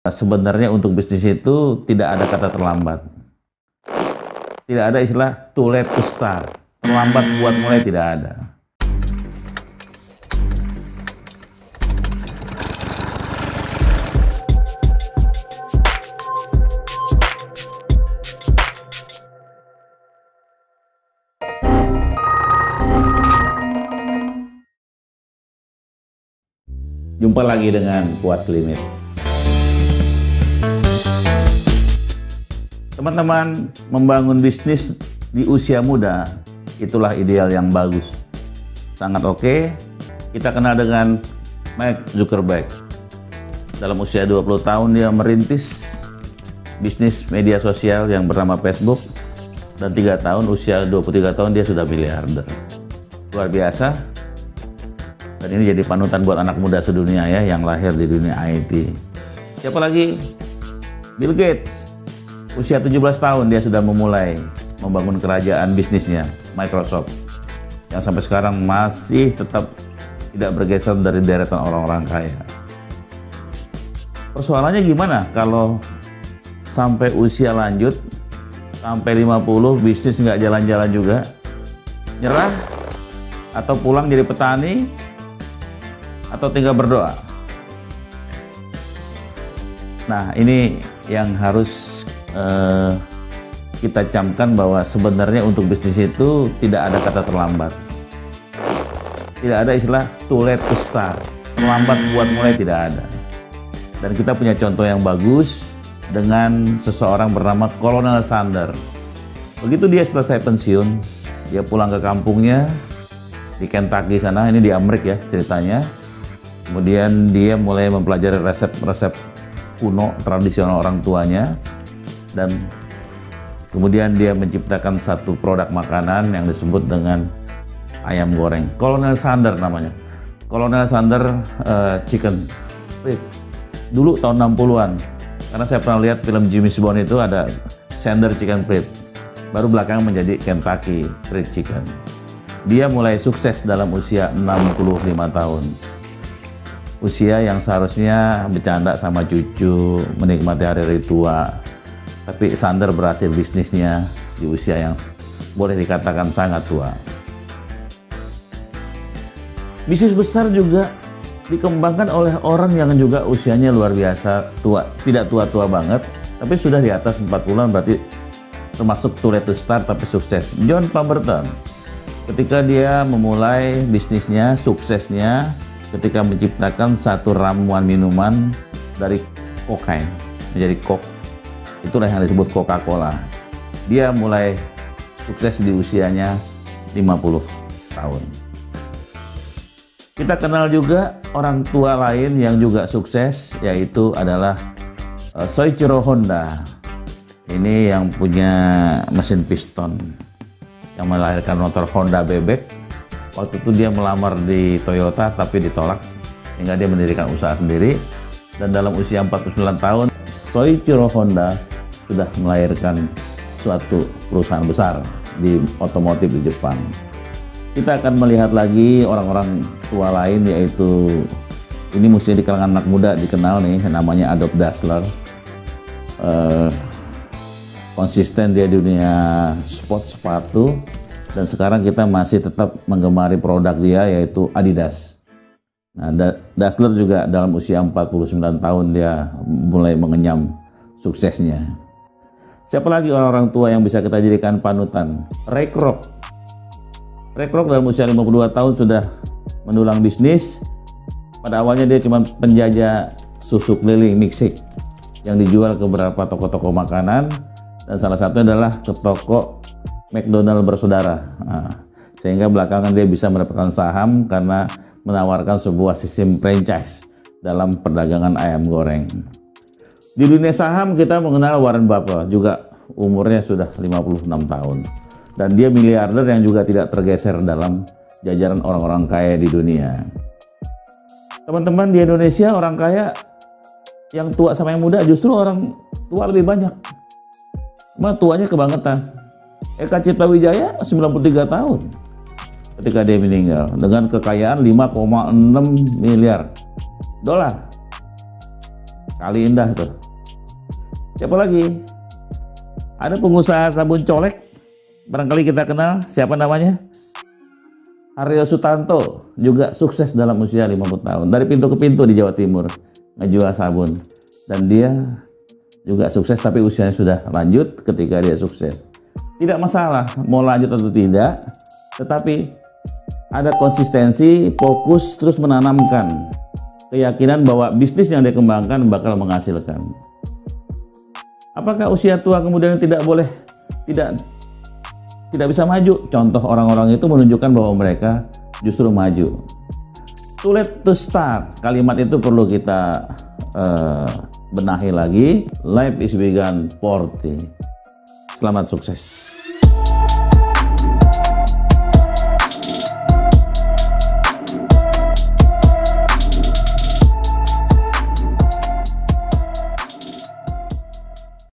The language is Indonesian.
Sebenarnya untuk bisnis itu tidak ada kata terlambat. Tidak ada istilah too late to start. Terlambat buat mulai tidak ada. Jumpa lagi dengan Kuat Limit. Teman-teman, membangun bisnis di usia muda itulah ideal yang bagus. Sangat oke. Kita kenal dengan Mark Zuckerberg. Dalam usia 20 tahun dia merintis bisnis media sosial yang bernama Facebook, dan 3 tahun, usia 23 tahun dia sudah miliarder. Luar biasa. Dan ini jadi panutan buat anak muda sedunia ya, yang lahir di dunia IT. Siapa lagi? Bill Gates. Usia 17 tahun dia sudah memulai membangun kerajaan bisnisnya, Microsoft, yang sampai sekarang masih tetap tidak bergeser dari deretan orang-orang kaya. Persoalannya gimana kalau sampai usia lanjut, sampai 50, bisnis nggak jalan-jalan juga? Nyerah? Atau pulang jadi petani? Atau tinggal berdoa? Nah, ini yang harus kita camkan, bahwa sebenarnya untuk bisnis itu tidak ada kata terlambat. Tidak ada istilah too late to start. Terlambat buat mulai tidak ada. Dan kita punya contoh yang bagus dengan seseorang bernama Colonel Sanders. Begitu dia selesai pensiun, dia pulang ke kampungnya di Kentucky sana, ini di Amerika ya ceritanya. Kemudian dia mulai mempelajari resep-resep kuno tradisional orang tuanya, dan kemudian dia menciptakan satu produk makanan yang disebut dengan ayam goreng. Colonel Sanders namanya. Colonel Sanders Chicken Fried. Dulu tahun 60-an. Karena saya pernah lihat film James Bond itu ada Sanders Chicken Fried. Baru belakangan menjadi Kentucky Fried Chicken. Dia mulai sukses dalam usia 65 tahun. Usia yang seharusnya bercanda sama cucu, menikmati hari-hari tua. Tapi Sanders berhasil bisnisnya di usia yang boleh dikatakan sangat tua. Bisnis besar juga dikembangkan oleh orang yang juga usianya luar biasa tua. Tidak tua-tua banget, tapi sudah di atas 40-an, berarti termasuk too late to start tapi sukses. John Pemberton, ketika dia memulai bisnisnya, suksesnya ketika menciptakan satu ramuan minuman dari kokain menjadi coke. Itulah yang disebut Coca-Cola. Dia mulai sukses di usianya 50 tahun. Kita kenal juga orang tua lain yang juga sukses, yaitu adalah Soichiro Honda. Ini yang punya mesin piston, yang melahirkan motor Honda bebek. Waktu itu dia melamar di Toyota tapi ditolak, sehingga dia mendirikan usaha sendiri. Dan dalam usia 49 tahun, Soichiro Honda sudah melahirkan suatu perusahaan besar di otomotif di Jepang. Kita akan melihat lagi orang-orang tua lain, yaitu ini mesti di kalangan anak muda dikenal nih, namanya Adolf Dassler. Konsisten dia di dunia sport sepatu, dan sekarang kita masih tetap menggemari produk dia, yaitu Adidas. Nah, Dassler juga dalam usia 49 tahun dia mulai mengenyam suksesnya. Siapa lagi orang-orang tua yang bisa kita jadikan panutan? Ray Kroc. Ray Kroc dalam usia 52 tahun sudah mendulang bisnis. Pada awalnya dia cuma penjajah susu keliling milkshake yang dijual ke beberapa toko-toko makanan, dan salah satunya adalah ke toko McDonald bersaudara. Nah, sehingga belakangan dia bisa mendapatkan saham karena menawarkan sebuah sistem franchise dalam perdagangan ayam goreng. Di dunia saham kita mengenal Warren Buffett, juga umurnya sudah 56 tahun. Dan dia miliarder yang juga tidak tergeser dalam jajaran orang-orang kaya di dunia. Teman-teman, di Indonesia orang kaya yang tua sama yang muda, justru orang tua lebih banyak. Cuma tuanya kebangetan. Eka Cipta Wijaya 93 tahun ketika dia meninggal dengan kekayaan 5,6 miliar dolar. Kali Indah tuh. Siapa lagi? Ada pengusaha sabun colek, barangkali kita kenal, siapa namanya? Aryo Sutanto, juga sukses dalam usia 50 tahun. Dari pintu ke pintu di Jawa Timur, ngejual sabun. Dan dia juga sukses, tapi usianya sudah lanjut ketika dia sukses. Tidak masalah mau lanjut atau tidak, tetapi ada konsistensi, fokus, terus menanamkan keyakinan bahwa bisnis yang dia kembangkan bakal menghasilkan. Apakah usia tua kemudian tidak bisa maju? Contoh orang-orang itu menunjukkan bahwa mereka justru maju. Too late to start, kalimat itu perlu kita benahi lagi. Life is begun 40. Selamat sukses.